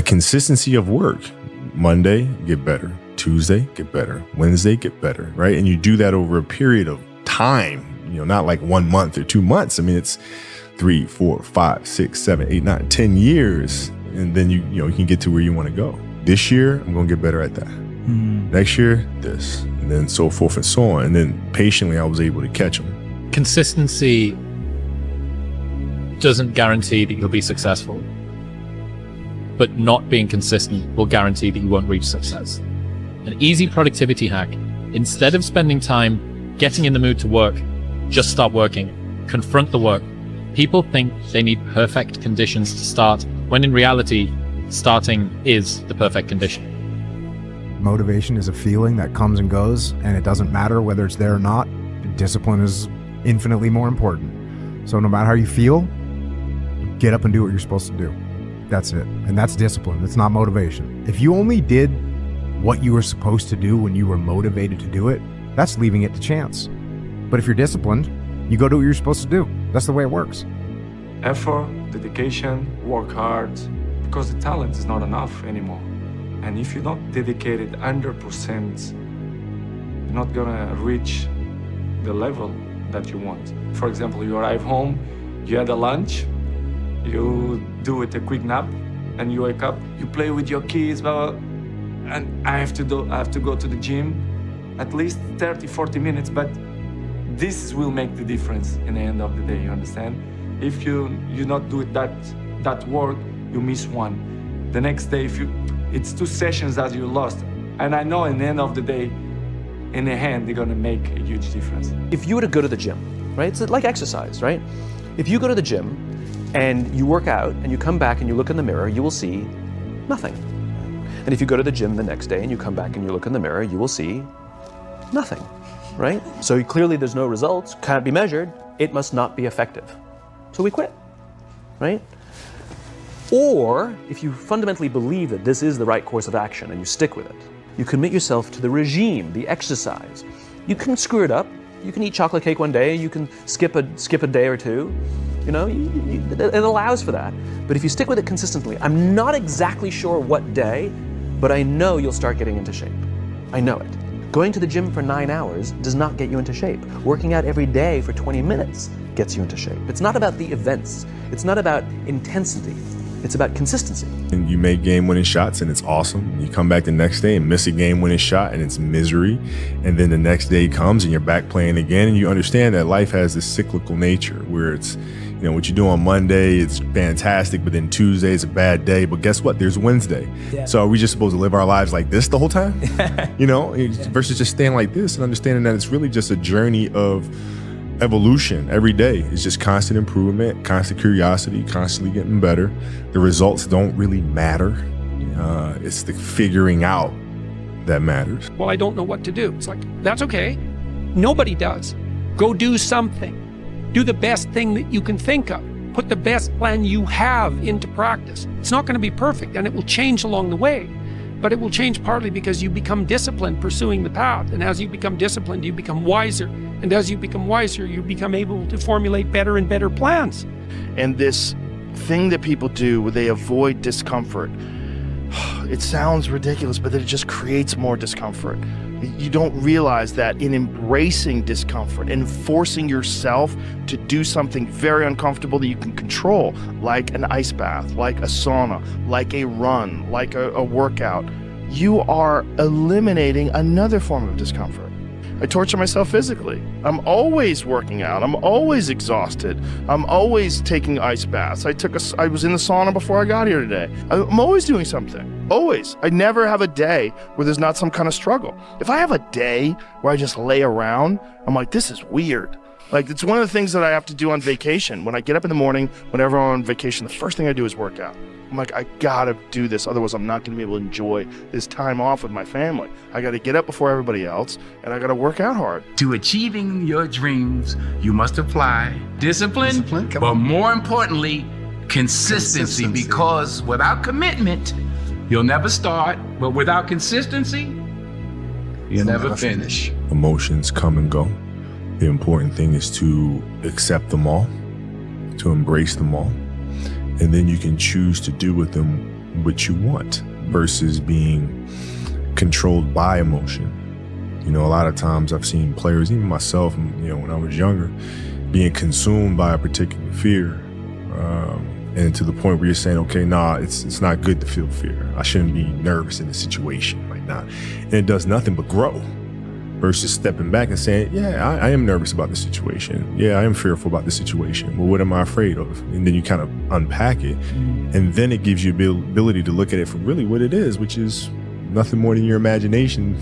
consistency of work. Monday, get better. Tuesday, get better. Wednesday, get better, right? And you do that over a period of time, not like 1 month or 2 months. I mean, it's 3, 4, 5, 6, 7, 8, 9, 10 years. And then you can get to where you want to go. This year, I'm going to get better at that. Next year, this, and then so forth and so on. And then patiently, I was able to catch them. Consistency doesn't guarantee that you'll be successful, but not being consistent will guarantee that you won't reach success. An easy productivity hack: instead of spending time getting in the mood to work, just start working. Confront the work. People think they need perfect conditions to start, when in reality, starting is the perfect condition. Motivation is a feeling that comes and goes, and it doesn't matter whether it's there or not. Discipline is infinitely more important. So no matter how you feel, get up and do what you're supposed to do. That's it. And that's discipline. It's not motivation. If you only did what you were supposed to do when you were motivated to do it, that's leaving it to chance. But if you're disciplined, you go do what you're supposed to do. That's the way it works. Effort, dedication, work hard, because the talent is not enough anymore. And if you're not dedicated 100%, you're not gonna reach the level that you want. For example, you arrive home, you had a lunch, you do it a quick nap, and you wake up, you play with your kids, blah, blah, and I have to go to the gym at least 30, 40 minutes, but this will make the difference in the end of the day, you understand? If you not do it that work, you miss one. The next day, it's 2 sessions that you lost. And I know in the end of the day, in the hand, they're gonna make a huge difference. If you were to go to the gym, right? It's like exercise, right? If you go to the gym and you work out and you come back and you look in the mirror, you will see nothing. And if you go to the gym the next day and you come back and you look in the mirror, you will see nothing, right? So clearly there's no results, can't be measured, it must not be effective. So we quit, right? Or if you fundamentally believe that this is the right course of action and you stick with it, you commit yourself to the regime, the exercise. You can screw it up. You can eat chocolate cake one day, you can skip a day or two. It allows for that. But if you stick with it consistently, I'm not exactly sure what day, but I know you'll start getting into shape. I know it. Going to the gym for 9 hours does not get you into shape. Working out every day for 20 minutes gets you into shape. It's not about the events. It's not about intensity. It's about consistency. And you make game-winning shots and it's awesome. You come back the next day and miss a game-winning shot and it's misery. And then the next day comes and you're back playing again. And you understand that life has this cyclical nature where it's, what you do on Monday, it's fantastic, but then Tuesday is a bad day. But guess what? There's Wednesday. Yeah. So are we just supposed to live our lives like this the whole time? Versus just staying like this and understanding that it's really just a journey of evolution. Every day is just constant improvement, constant curiosity, constantly getting better. The results don't really matter. It's the figuring out that matters. Well, I don't know what to do. It's like, that's okay. Nobody does. Go do something. Do the best thing that you can think of. Put the best plan you have into practice. It's not going to be perfect, and it will change along the way. But it will change partly because you become disciplined pursuing the path. And as you become disciplined, you become wiser. And as you become wiser, you become able to formulate better and better plans. And this thing that people do where they avoid discomfort, it sounds ridiculous, but it just creates more discomfort. You don't realize that in embracing discomfort and forcing yourself to do something very uncomfortable that you can control, like an ice bath, like a sauna, like a run, like a workout, you are eliminating another form of discomfort. I torture myself physically. I'm always working out. I'm always exhausted. I'm always taking ice baths. I was in the sauna before I got here today. I'm always doing something. Always. I never have a day where there's not some kind of struggle. If I have a day where I just lay around, I'm like, this is weird. Like, it's one of the things that I have to do on vacation. When I get up in the morning, whenever I'm on vacation, the first thing I do is work out. I'm like, I gotta do this, otherwise I'm not gonna be able to enjoy this time off with my family. I gotta get up before everybody else, and I gotta work out hard. To achieving your dreams, you must apply discipline, but more importantly, consistency, because without commitment, you'll never start, but without consistency, you'll never finish. Emotions come and go. The important thing is to accept them all, to embrace them all. And then you can choose to do with them what you want versus being controlled by emotion. You know, a lot of times I've seen players, even myself, you know, when I was younger, being consumed by a particular fear. And to the point where you're saying, okay, nah, it's not good to feel fear. I shouldn't be nervous in this situation right now. And it does nothing but grow versus stepping back and saying, yeah, I am nervous about the situation. Yeah, I am fearful about the situation. Well, what am I afraid of? And then you kind of unpack it. And then it gives you the ability to look at it for really what it is, which is nothing more than your imagination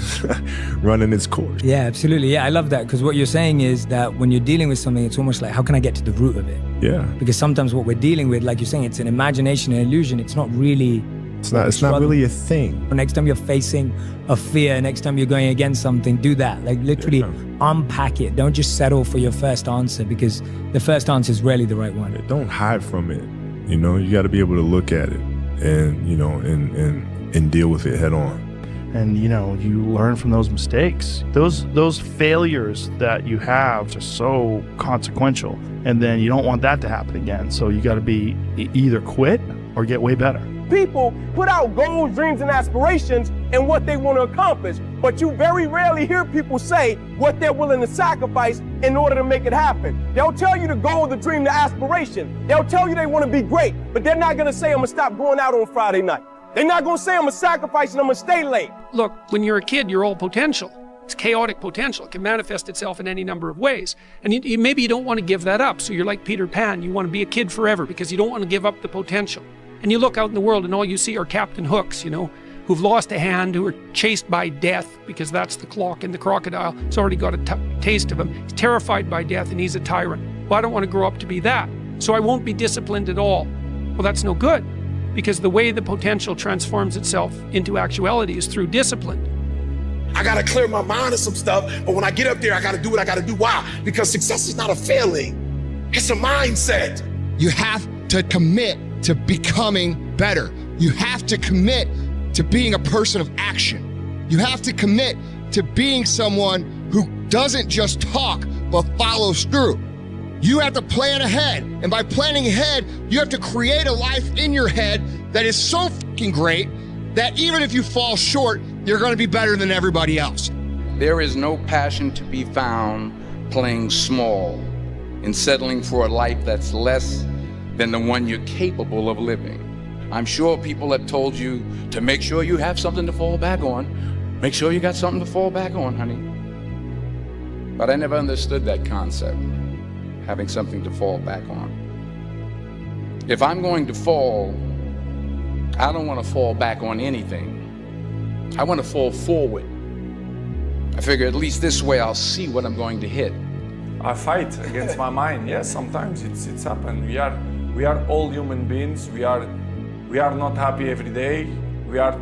running its course. Yeah, absolutely. Yeah, I love that, because what you're saying is that when you're dealing with something, it's almost like, how can I get to the root of it? Yeah. Because sometimes what we're dealing with, like you're saying, it's an imagination, an illusion. It's not really... It's not really a thing. Next time you're facing a fear, next time you're going against something, do that. Like literally unpack it. Don't just settle for your first answer, because the first answer is rarely the right one. Don't hide from it. You know, you got to be able to look at it and, you know, and deal with it head on. And you know, you learn from those mistakes. Those failures that you have are so consequential, and then you don't want that to happen again. So you got to be either quit or get way better. People put out goals, dreams, and aspirations and what they want to accomplish, but you very rarely hear people say what they're willing to sacrifice in order to make it happen. They'll tell you the goal, the dream, the aspiration. They'll tell you they want to be great, but they're not going to say, I'm going to stop going out on Friday night. They're not going to say I'm going to sacrifice and I'm going to stay late. Look, when you're a kid, you're all potential. It's chaotic potential. It can manifest itself in any number of ways. And maybe you don't want to give that up. So you're like Peter Pan. You want to be a kid forever because you don't want to give up the potential. And you look out in the world and all you see are Captain Hooks, you know, who've lost a hand, who are chased by death because that's the clock in the crocodile. It's already got a taste of him. He's terrified by death and he's a tyrant. Well, I don't want to grow up to be that. So I won't be disciplined at all. Well, that's no good, because the way the potential transforms itself into actuality is through discipline. I gotta clear my mind of some stuff, but when I get up there, I gotta do what I gotta do. Why? Because success is not a failing, it's a mindset. You have to commit to becoming better. You have to commit to being a person of action. You have to commit to being someone who doesn't just talk, but follows through. You have to plan ahead, and by planning ahead, you have to create a life in your head that is so fucking great that even if you fall short, you're gonna be better than everybody else. There is no passion to be found playing small and settling for a life that's less than the one you're capable of living. I'm sure people have told you to make sure you have something to fall back on. Make sure you got something to fall back on, honey. But I never understood that concept, having something to fall back on. If I'm going to fall, I don't want to fall back on anything. I want to fall forward. I figure at least this way I'll see what I'm going to hit. I fight against my mind. Yes, sometimes it's happened. We are all human beings. We are not happy every day. We are,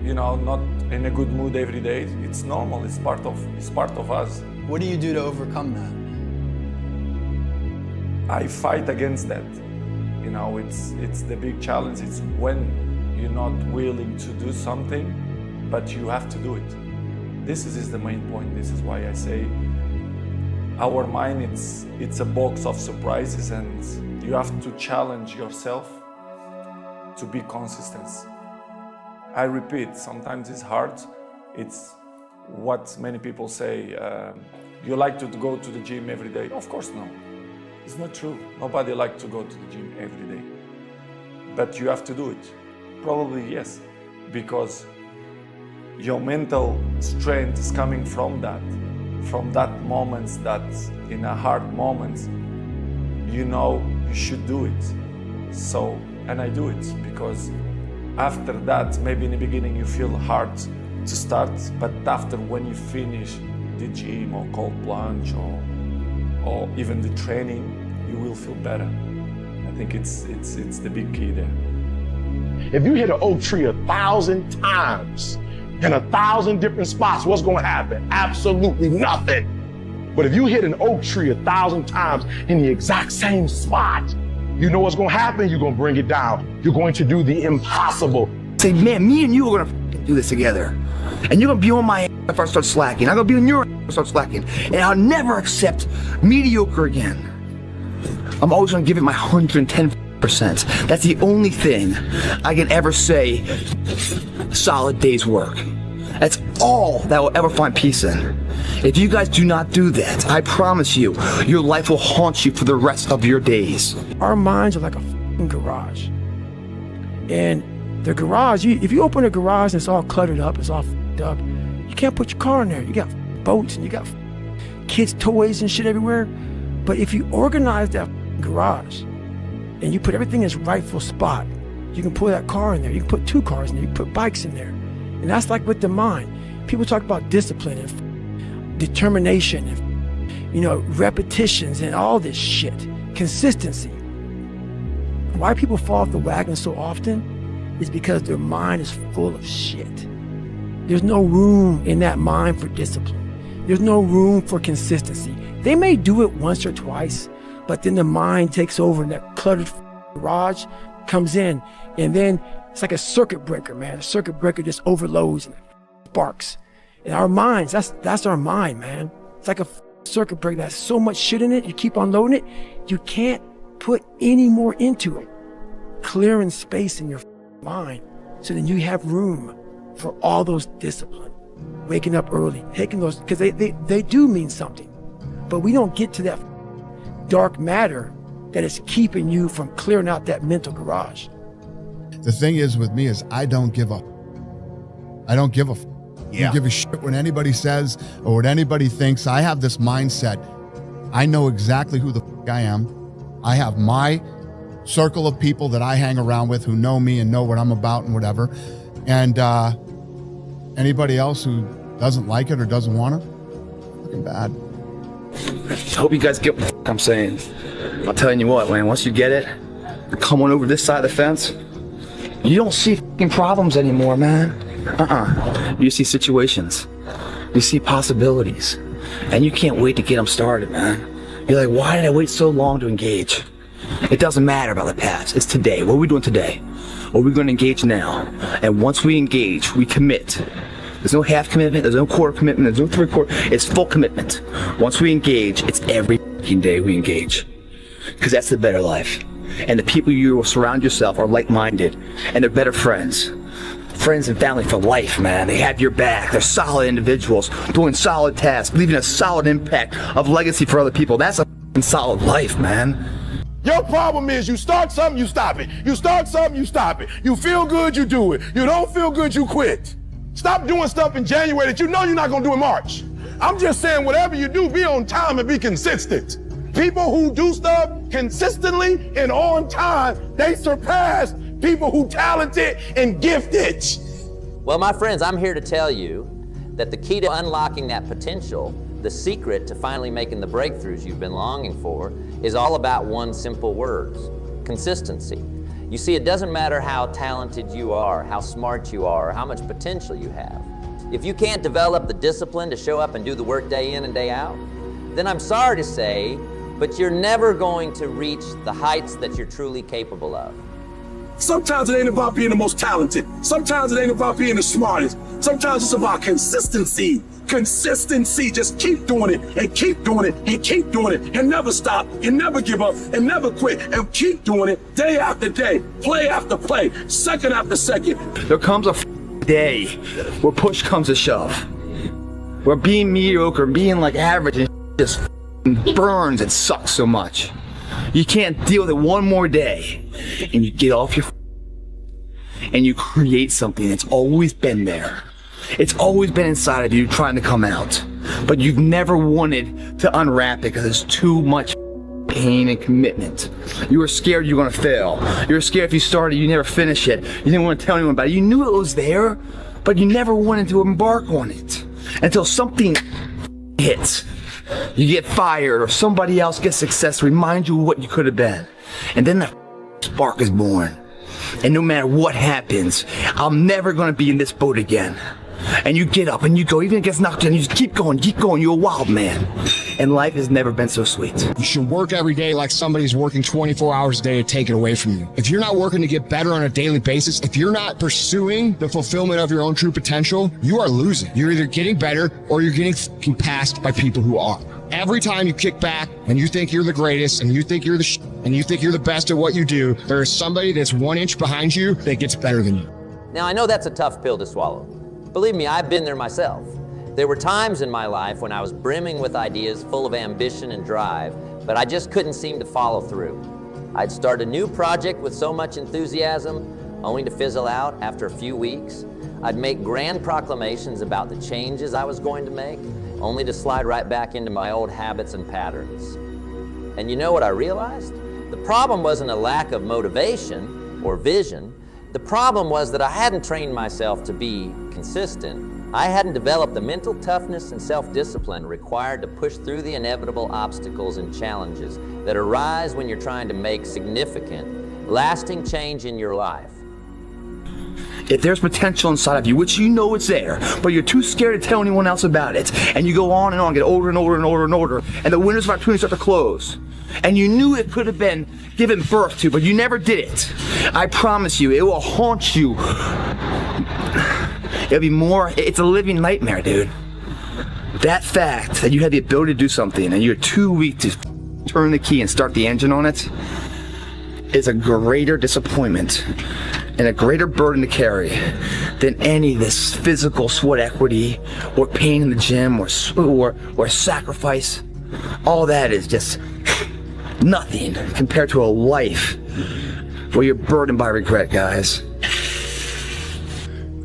you know, not in a good mood every day. It's normal. It's part of us. What do you do to overcome that? I fight against that. You know, it's the big challenge. It's when you're not willing to do something, but you have to do it. This is the main point. This is why I say our mind, it's a box of surprises, and you have to challenge yourself to be consistent. I repeat, sometimes it's hard. It's what many people say, you like to go to the gym every day. Of course, no. It's not true. Nobody likes to go to the gym every day. But you have to do it. Probably yes, because your mental strength is coming from that moments, that in a hard moments, you know you should do it. So, and I do it because after that, maybe in the beginning you feel hard to start, but after when you finish the gym or cold plunge or even the training, you will feel better. I think it's the big key there. If you hit an oak tree 1,000 times in 1,000 different spots, what's gonna happen? Absolutely nothing. But if you hit an oak tree 1,000 times in the exact same spot, you know what's gonna happen? You're gonna bring it down. You're going to do the impossible. Say, man, me and you are gonna do this together. And you're gonna be on my ass if I start slacking. I'm gonna be on your ass if I start slacking. And I'll never accept mediocre again. I'm always gonna give it my 110 percent. That's the only thing I can ever say a solid day's work. That's all that will ever find peace in. If you guys do not do that, I promise you, your life will haunt you for the rest of your days. Our minds are like a f***ing garage. And the garage, if you open a garage and it's all cluttered up, it's all f***ed up, you can't put your car in there. You got boats and you got kids' toys and shit everywhere. But if you organize that garage and you put everything in its rightful spot, you can put that car in there. You can put 2 cars in there. You can put bikes in there. And that's like with the mind. People talk about discipline and determination and, repetitions and all this shit. Consistency. Why people fall off the wagon so often is because their mind is full of shit. There's no room in that mind for discipline. There's no room for consistency. They may do it once or twice, but then the mind takes over and that cluttered garage comes in, and then it's like a circuit breaker, man. A circuit breaker just overloads and sparks. And our minds, that's our mind, man. It's like a circuit breaker that has so much shit in it, you keep unloading it, you can't put any more into it. Clearing space in your mind so then you have room for all those discipline. Waking up early, taking those, because they do mean something. But we don't get to that dark matter that is keeping you from clearing out that mental garage. The thing is with me is I don't give up. I don't give a I don't give a shit what anybody says or what anybody thinks. I have this mindset. I know exactly who the I am. I have my circle of people that I hang around with who know me and know what I'm about and whatever. And anybody else who doesn't like it or doesn't want it, fucking bad. I hope you guys get what I'm saying. I'm telling you what, man, once you get it, come on over this side of the fence, you don't see fucking problems anymore, man. You see situations. You see possibilities. And you can't wait to get them started, man. You're like, why did I wait so long to engage? It doesn't matter about the past. It's today. What are we doing today? What are we going to engage now? And once we engage, we commit. There's no half commitment. There's no quarter commitment. There's no 3/4. It's full commitment. Once we engage, it's every fucking day we engage. Because that's the better life. And the people you will surround yourself are like-minded. And they're better friends. Friends and family for life, man. They have your back. They're solid individuals doing solid tasks, leaving a solid impact of legacy for other people. That's a solid life, man. Your problem is you start something, you stop it. You start something, you stop it. You feel good, you do it. You don't feel good, you quit. Stop doing stuff in January that you know you're not gonna do in March. I'm just saying whatever you do, be on time and be consistent. People who do stuff consistently and on time, they surpass people who talented and gifted. Well, my friends, I'm here to tell you that the key to unlocking that potential, the secret to finally making the breakthroughs you've been longing for, is all about one simple word: consistency. You see, it doesn't matter how talented you are, how smart you are, or how much potential you have. If you can't develop the discipline to show up and do the work day in and day out, then I'm sorry to say, but you're never going to reach the heights that you're truly capable of. Sometimes it ain't about being the most talented. Sometimes it ain't about being the smartest. Sometimes it's about consistency. Consistency. Just keep doing it and keep doing it and keep doing it and never stop and never give up and never quit and keep doing it day after day, play after play, second after second. There comes a day where push comes to shove. Where being mediocre, being like average and just burns and sucks so much. You can't deal with it one more day, and you get off your and you create something that's always been there. It's always been inside of you trying to come out, but you've never wanted to unwrap it because it's too much pain and commitment. You were scared you were gonna fail. You were scared if you started, you never finish it. You didn't want to tell anyone about it. You knew it was there, but you never wanted to embark on it until something hits. You get fired or somebody else gets success, remind you of what you could have been. And then the spark is born. And no matter what happens, I'm never going to be in this boat again. And you get up and you go, even if it gets knocked down, you just keep going, you're a wild man. And life has never been so sweet. You should work every day like somebody's working 24 hours a day to take it away from you. If you're not working to get better on a daily basis, if you're not pursuing the fulfillment of your own true potential, you are losing. You're either getting better or you're getting passed by people who are. Every time you kick back and you think you're the greatest and you think you're the and you think you're the best at what you do, there is somebody that's 1 inch behind you that gets better than you. Now, I know that's a tough pill to swallow. Believe me, I've been there myself. There were times in my life when I was brimming with ideas full of ambition and drive, but I just couldn't seem to follow through. I'd start a new project with so much enthusiasm, only to fizzle out after a few weeks. I'd make grand proclamations about the changes I was going to make, only to slide right back into my old habits and patterns. And you know what I realized? The problem wasn't a lack of motivation or vision. The problem was that I hadn't trained myself to be consistent. I hadn't developed the mental toughness and self-discipline required to push through the inevitable obstacles and challenges that arise when you're trying to make significant, lasting change in your life. If there's potential inside of you, which you know it's there, but you're too scared to tell anyone else about it, and you go on and on, get older and older and older and older, and the windows of opportunity start to close, and you knew it could have been given birth to, but you never did it, I promise you, it will haunt you. It'll be more, it's a living nightmare, dude. That fact that you had the ability to do something and you're too weak to turn the key and start the engine on it is a greater disappointment and a greater burden to carry than any of this physical sweat equity or pain in the gym or sacrifice. All that is just nothing compared to a life where you're burdened by regret, guys.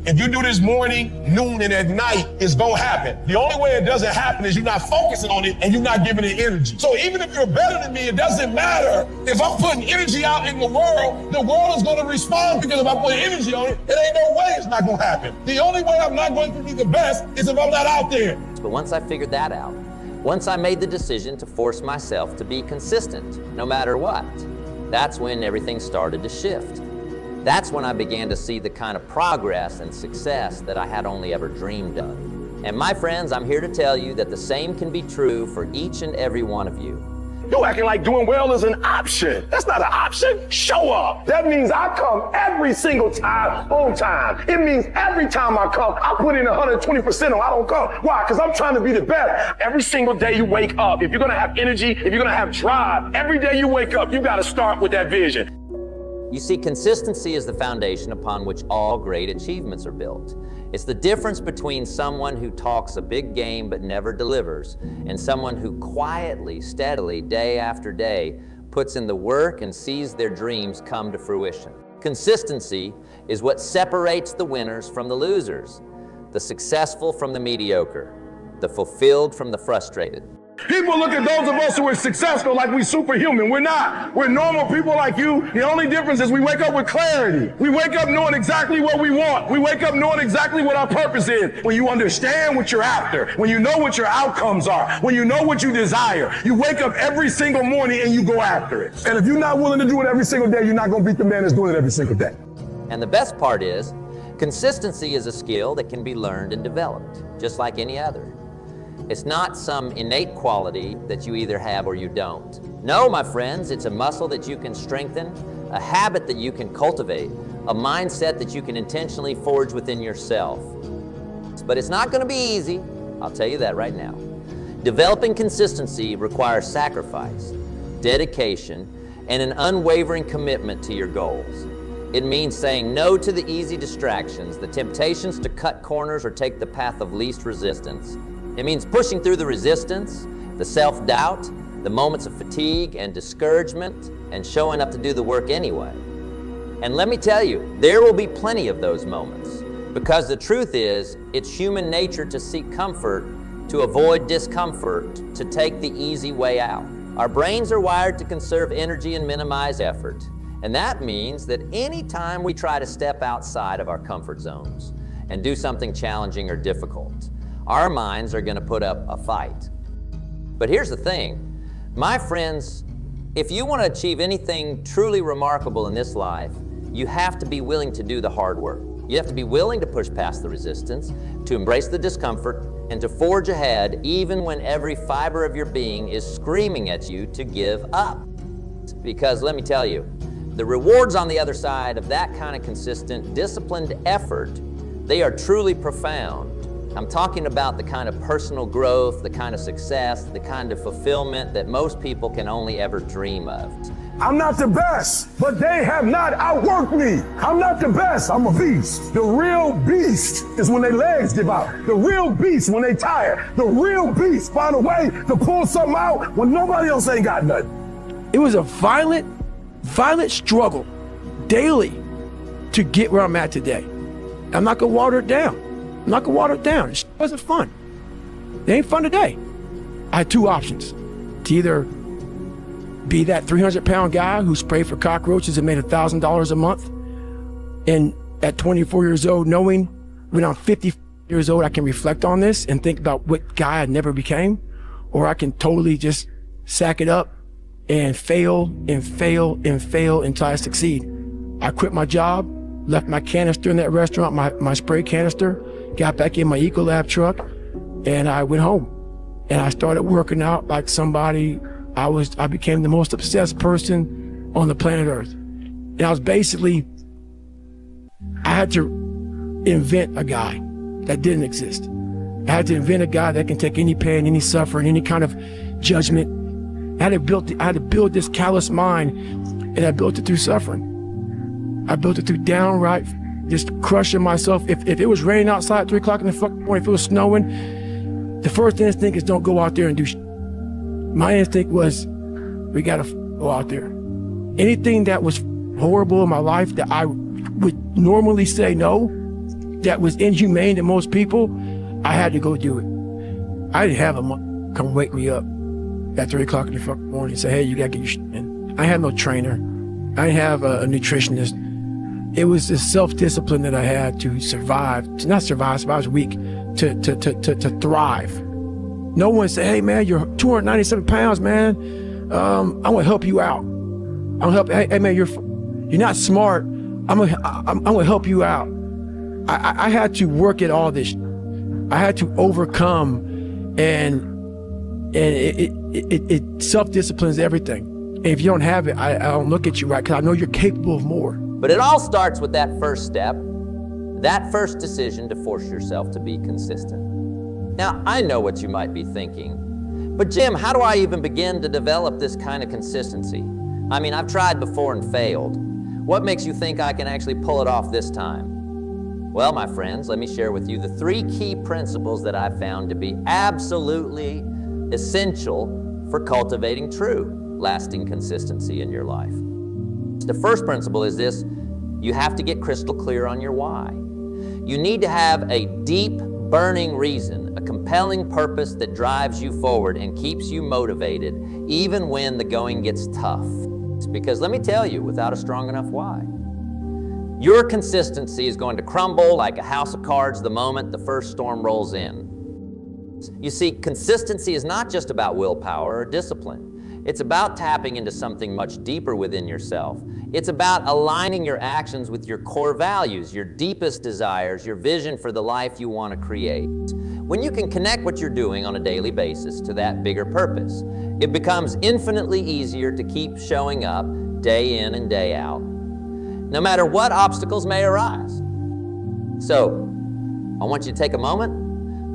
If you do this morning, noon, and at night, it's gonna happen. The only way it doesn't happen is you're not focusing on it and you're not giving it energy. So even if you're better than me, it doesn't matter. If I'm putting energy out in the world is gonna respond, because if I put energy on it, it ain't no way it's not gonna happen. The only way I'm not going to be the best is if I'm not out there. But once I figured that out, once I made the decision to force myself to be consistent, no matter what, that's when everything started to shift. That's when I began to see the kind of progress and success that I had only ever dreamed of. And my friends, I'm here to tell you that the same can be true for each and every one of you. You're acting like doing well is an option. That's not an option. Show up. That means I come every single time on time. It means every time I come, I put in 120% or I don't come. Why? Because I'm trying to be the best. Every single day you wake up, if you're going to have energy, if you're going to have drive, every day you wake up, you got to start with that vision. You see, consistency is the foundation upon which all great achievements are built. It's the difference between someone who talks a big game but never delivers, and someone who quietly, steadily, day after day, puts in the work and sees their dreams come to fruition. Consistency is what separates the winners from the losers, the successful from the mediocre, the fulfilled from the frustrated. People look at those of us who are successful like we superhuman. We're not. We're normal people like you. The only difference is we wake up with clarity. We wake up knowing exactly what we want. We wake up knowing exactly what our purpose is. When you understand what you're after, when you know what your outcomes are, when you know what you desire, you wake up every single morning and you go after it. And if you're not willing to do it every single day, you're not going to beat the man that's doing it every single day. And the best part is, consistency is a skill that can be learned and developed, just like any other. It's not some innate quality that you either have or you don't. No, my friends, it's a muscle that you can strengthen, a habit that you can cultivate, a mindset that you can intentionally forge within yourself. But it's not going to be easy, I'll tell you that right now. Developing consistency requires sacrifice, dedication, and an unwavering commitment to your goals. It means saying no to the easy distractions, the temptations to cut corners or take the path of least resistance. It means pushing through the resistance, the self-doubt, the moments of fatigue and discouragement, and showing up to do the work anyway. And let me tell you, there will be plenty of those moments, because the truth is, it's human nature to seek comfort, to avoid discomfort, to take the easy way out. Our brains are wired to conserve energy and minimize effort, and that means that anytime we try to step outside of our comfort zones and do something challenging or difficult, our minds are going to put up a fight. But here's the thing, my friends, if you want to achieve anything truly remarkable in this life, you have to be willing to do the hard work. You have to be willing to push past the resistance, to embrace the discomfort, and to forge ahead even when every fiber of your being is screaming at you to give up. Because let me tell you, the rewards on the other side of that kind of consistent, disciplined effort, they are truly profound. I'm talking about the kind of personal growth, the kind of success, the kind of fulfillment that most people can only ever dream of. I'm not the best, but they have not outworked me. I'm not the best, I'm a beast. The real beast is when their legs give out. The real beast when they tired. The real beast find a way to pull something out when nobody else ain't got nothing. It was a violent struggle daily to get where I'm at today. I'm not gonna water it down. It wasn't fun. It ain't fun today. I had two options: to either be that 300-pound guy who sprayed for cockroaches and made $1,000 a month, and at 24 years old, knowing when I'm 50 years old, I can reflect on this and think about what guy I never became, or I can totally just sack it up and fail until I succeed. I quit my job, left my canister in that restaurant, my spray canister, got back in my Ecolab truck, and I went home. And I started working out like somebody. I became the most obsessed person on the planet Earth. And I was basically, I had to invent a guy that didn't exist. I had to invent a guy that can take any pain, any suffering, any kind of judgment. I had to build this callous mind, and I built it through suffering. I built it through downright just crushing myself. If it was raining outside at 3 o'clock in the fucking morning, if it was snowing, the first instinct is don't go out there and do shit. My instinct was, we gotta go out there. Anything that was horrible in my life that I would normally say no, that was inhumane to most people, I had to go do it. I didn't have a month come wake me up at 3 o'clock in the fucking morning and say, hey, you gotta get your shit in. I had no trainer. I didn't have a nutritionist. It was the self-discipline that I had to survive, to not survive, I was weak, to thrive. No one said, hey man, you're 297 pounds, man. I'm gonna help you out. I'm gonna help, hey man, you're not smart. I'm gonna help you out. I had to work at all this. I had to overcome, and it self-disciplines everything. And if you don't have it, I don't look at you right, because I know you're capable of more. But it all starts with that first step, that first decision to force yourself to be consistent. Now, I know what you might be thinking, but Jim, how do I even begin to develop this kind of consistency? I mean, I've tried before and failed. What makes you think I can actually pull it off this time? Well, my friends, let me share with you the 3 key principles that I've found to be absolutely essential for cultivating true, lasting consistency in your life. The first principle is this: you have to get crystal clear on your why. You need to have a deep, burning reason, a compelling purpose that drives you forward and keeps you motivated even when the going gets tough. Because let me tell you, without a strong enough why, your consistency is going to crumble like a house of cards the moment the first storm rolls in. You see, consistency is not just about willpower or discipline. It's about tapping into something much deeper within yourself. It's about aligning your actions with your core values, your deepest desires, your vision for the life you want to create. When you can connect what you're doing on a daily basis to that bigger purpose, it becomes infinitely easier to keep showing up day in and day out, no matter what obstacles may arise. So, I want you to take a moment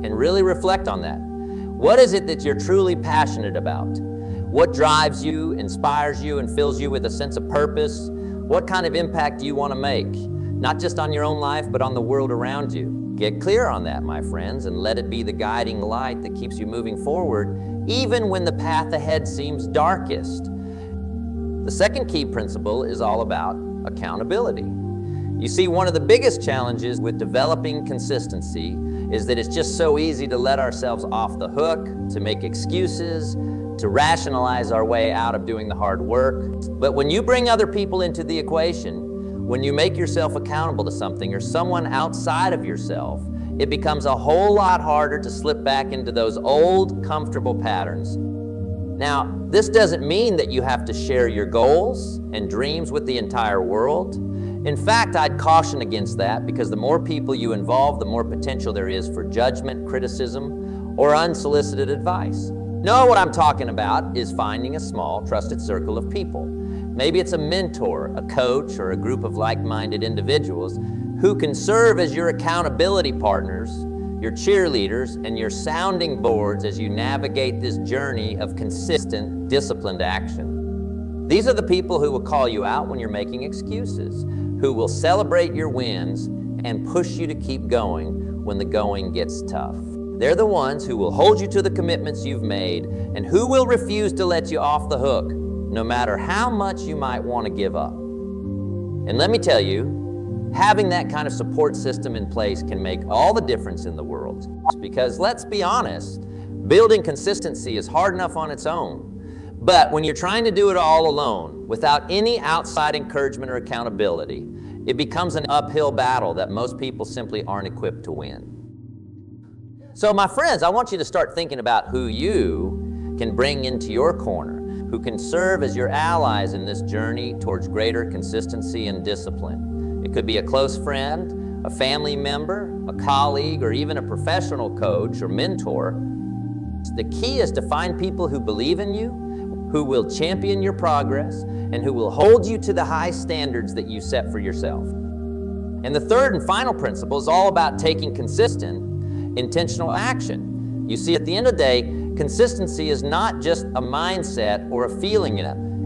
and really reflect on that. What is it that you're truly passionate about? What drives you, inspires you, and fills you with a sense of purpose? What kind of impact do you want to make? Not just on your own life, but on the world around you. Get clear on that, my friends, and let it be the guiding light that keeps you moving forward, even when the path ahead seems darkest. The second key principle is all about accountability. You see, one of the biggest challenges with developing consistency is that it's just so easy to let ourselves off the hook, to make excuses, to rationalize our way out of doing the hard work. But when you bring other people into the equation, when you make yourself accountable to something or someone outside of yourself, it becomes a whole lot harder to slip back into those old, comfortable patterns. Now, this doesn't mean that you have to share your goals and dreams with the entire world. In fact, I'd caution against that, because the more people you involve, the more potential there is for judgment, criticism, or unsolicited advice. No, what I'm talking about is finding a small, trusted circle of people. Maybe it's a mentor, a coach, or a group of like-minded individuals who can serve as your accountability partners your cheerleaders, and your sounding boards as you navigate this journey of consistent, disciplined action. These are the people who will call you out when you're making excuses, who will celebrate your wins and push you to keep going when the going gets tough. They're the ones who will hold you to the commitments you've made and who will refuse to let you off the hook, no matter how much you might want to give up. And let me tell you, having that kind of support system in place can make all the difference in the world. Because let's be honest, building consistency is hard enough on its own. But when you're trying to do it all alone, without any outside encouragement or accountability, it becomes an uphill battle that most people simply aren't equipped to win. So my friends, I want you to start thinking about who you can bring into your corner, who can serve as your allies in this journey towards greater consistency and discipline. It could be a close friend, a family member, a colleague, or even a professional coach or mentor. The key is to find people who believe in you, who will champion your progress, and who will hold you to the high standards that you set for yourself. And the third and final principle is all about taking consistent, intentional action. You see, at the end of the day, consistency is not just a mindset or a feeling.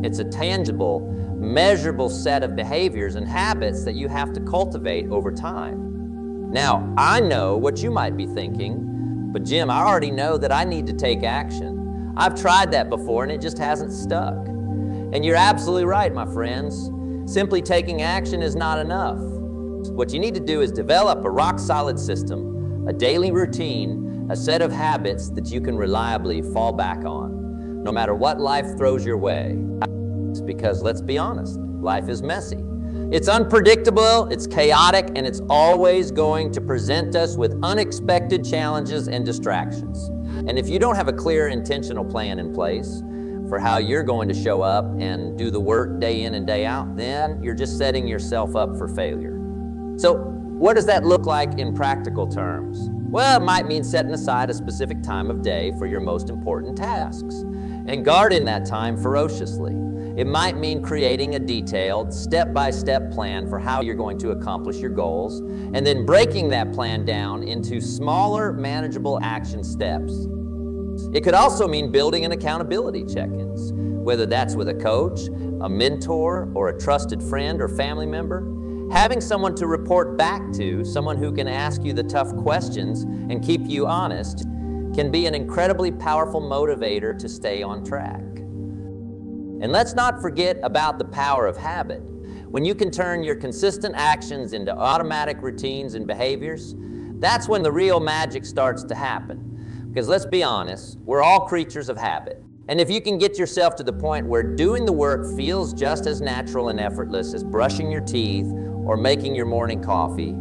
It's a tangible, measurable set of behaviors and habits that you have to cultivate over time. Now, I know what you might be thinking, but Jim, I already know that I need to take action. I've tried that before and it just hasn't stuck. And you're absolutely right, my friends. Simply taking action is not enough. What you need to do is develop a rock-solid system, a daily routine, a set of habits that you can reliably fall back on, no matter what life throws your way. Because let's be honest, life is messy. It's unpredictable, it's chaotic, and it's always going to present us with unexpected challenges and distractions. And if you don't have a clear, intentional plan in place for how you're going to show up and do the work day in and day out, then you're just setting yourself up for failure. So, what does that look like in practical terms? Well, it might mean setting aside a specific time of day for your most important tasks and guarding that time ferociously. It might mean creating a detailed, step-by-step plan for how you're going to accomplish your goals and then breaking that plan down into smaller, manageable action steps. It could also mean building an accountability check-ins, whether that's with a coach, a mentor, or a trusted friend or family member. Having someone to report back to, someone who can ask you the tough questions and keep you honest, can be an incredibly powerful motivator to stay on track. And let's not forget about the power of habit. When you can turn your consistent actions into automatic routines and behaviors, that's when the real magic starts to happen. Because let's be honest, we're all creatures of habit. And if you can get yourself to the point where doing the work feels just as natural and effortless as brushing your teeth or making your morning coffee,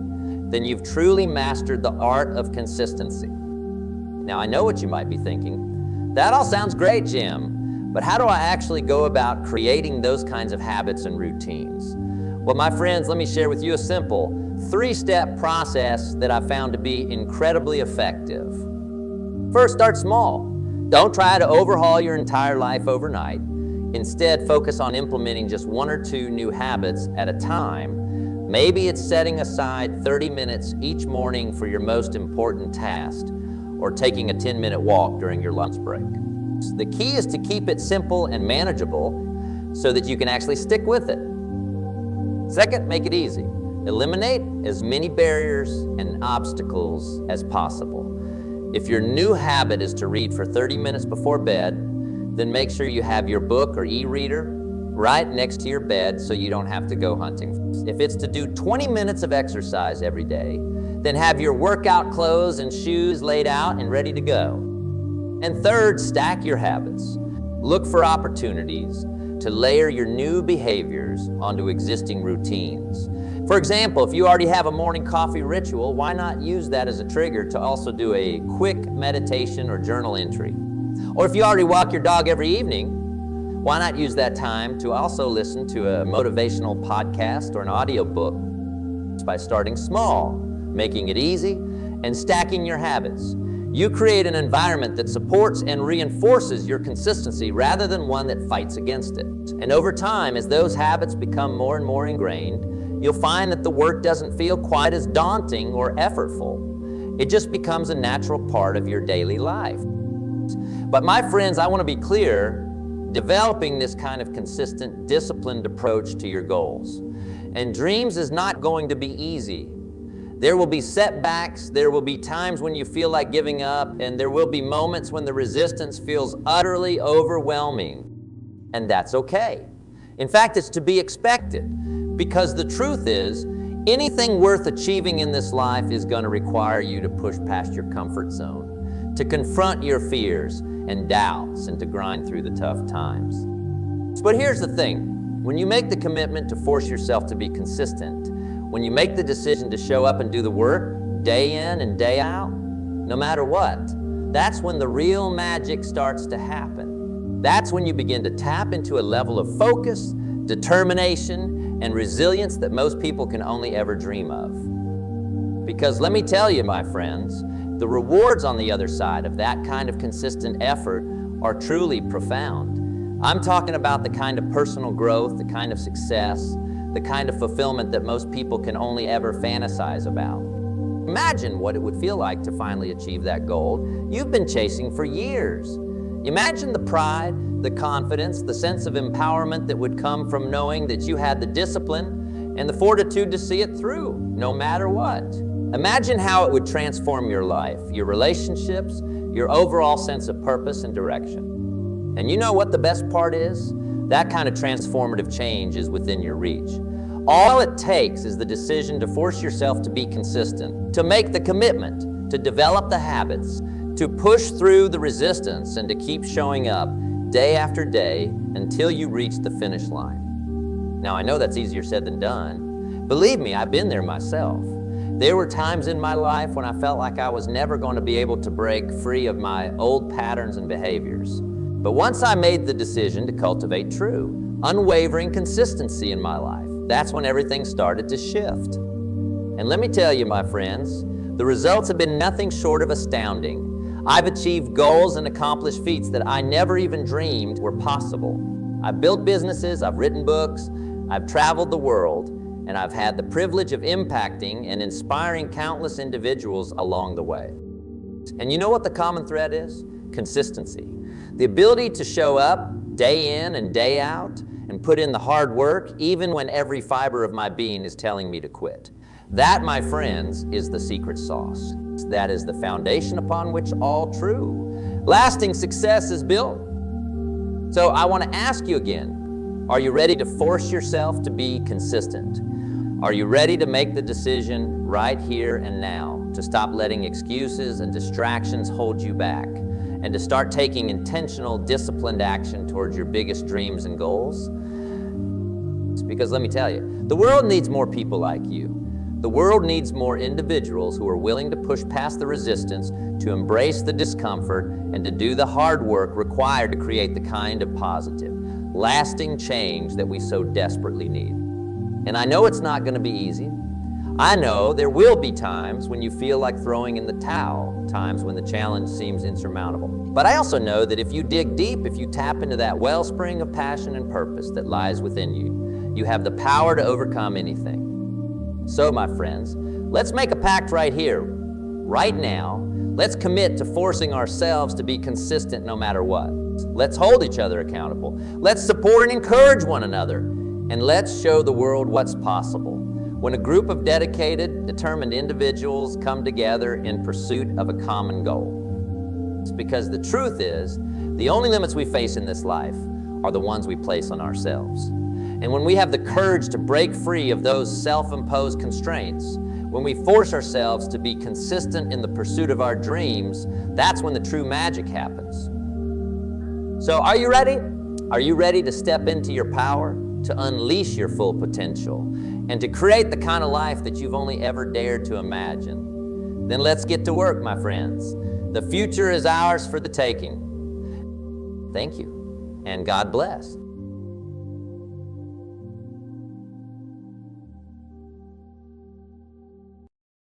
then you've truly mastered the art of consistency. Now, I know what you might be thinking. That all sounds great, Jim, but how do I actually go about creating those kinds of habits and routines? Well, my friends, let me share with you a simple 3-step process that I found to be incredibly effective. First, start small. Don't try to overhaul your entire life overnight. Instead, focus on implementing just 1 or 2 new habits at a time. Maybe it's setting aside 30 minutes each morning for your most important task, or taking a 10-minute walk during your lunch break. The key is to keep it simple and manageable so that you can actually stick with it. Second, make it easy. Eliminate as many barriers and obstacles as possible. If your new habit is to read for 30 minutes before bed, then make sure you have your book or e-reader right next to your bed so you don't have to go hunting. If it's to do 20 minutes of exercise every day, then have your workout clothes and shoes laid out and ready to go. And third, stack your habits. Look for opportunities to layer your new behaviors onto existing routines. For example, if you already have a morning coffee ritual, why not use that as a trigger to also do a quick meditation or journal entry? Or if you already walk your dog every evening, why not use that time to also listen to a motivational podcast or an audiobook? By starting small, making it easy, and stacking your habits. You create an environment that supports and reinforces your consistency rather than one that fights against it. And over time, as those habits become more and more ingrained, you'll find that the work doesn't feel quite as daunting or effortful. It just becomes a natural part of your daily life. But my friends, I want to be clear, developing this kind of consistent, disciplined approach to your goals. And dreams is not going to be easy. There will be setbacks, there will be times when you feel like giving up, and there will be moments when the resistance feels utterly overwhelming. And that's okay. In fact, it's to be expected, because the truth is, anything worth achieving in this life is going to require you to push past your comfort zone, to confront your fears and doubts, and to grind through the tough times. But here's the thing, when you make the commitment to force yourself to be consistent, when you make the decision to show up and do the work day in and day out, no matter what, that's when the real magic starts to happen. That's when you begin to tap into a level of focus, determination, and resilience that most people can only ever dream of. Because let me tell you, my friends, the rewards on the other side of that kind of consistent effort are truly profound. I'm talking about the kind of personal growth, the kind of success, the kind of fulfillment that most people can only ever fantasize about. Imagine what it would feel like to finally achieve that goal you've been chasing for years. Imagine the pride, the confidence, the sense of empowerment that would come from knowing that you had the discipline and the fortitude to see it through, no matter what. Imagine how it would transform your life, your relationships, your overall sense of purpose and direction. And you know what the best part is? That kind of transformative change is within your reach. All it takes is the decision to force yourself to be consistent, to make the commitment, to develop the habits, to push through the resistance, and to keep showing up day after day until you reach the finish line. Now, I know that's easier said than done. Believe me, I've been there myself. There were times in my life when I felt like I was never going to be able to break free of my old patterns and behaviors. But once I made the decision to cultivate true, unwavering consistency in my life, that's when everything started to shift. And let me tell you, my friends, the results have been nothing short of astounding. I've achieved goals and accomplished feats that I never even dreamed were possible. I've built businesses, I've written books, I've traveled the world, and I've had the privilege of impacting and inspiring countless individuals along the way. And you know what the common thread is? Consistency. The ability to show up day in and day out and put in the hard work even when every fiber of my being is telling me to quit. That, my friends, is the secret sauce. That is the foundation upon which all true, lasting success is built. So I want to ask you again, are you ready to force yourself to be consistent? Are you ready to make the decision right here and now to stop letting excuses and distractions hold you back, and to start taking intentional, disciplined action towards your biggest dreams and goals? It's because let me tell you, the world needs more people like you. The world needs more individuals who are willing to push past the resistance, to embrace the discomfort, and to do the hard work required to create the kind of positive, lasting change that we so desperately need. And I know it's not going to be easy. I know there will be times when you feel like throwing in the towel, times when the challenge seems insurmountable. But I also know that if you dig deep, if you tap into that wellspring of passion and purpose that lies within you, you have the power to overcome anything. So, my friends, let's make a pact right here, right now. Let's commit to forcing ourselves to be consistent no matter what. Let's hold each other accountable. Let's support and encourage one another. And let's show the world what's possible when a group of dedicated, determined individuals come together in pursuit of a common goal. It's because the truth is, the only limits we face in this life are the ones we place on ourselves. And when we have the courage to break free of those self-imposed constraints, when we force ourselves to be consistent in the pursuit of our dreams, that's when the true magic happens. So are you ready? Are you ready to step into your power, to unleash your full potential, and to create the kind of life that you've only ever dared to imagine? Then let's get to work, my friends. The future is ours for the taking. Thank you, and God bless.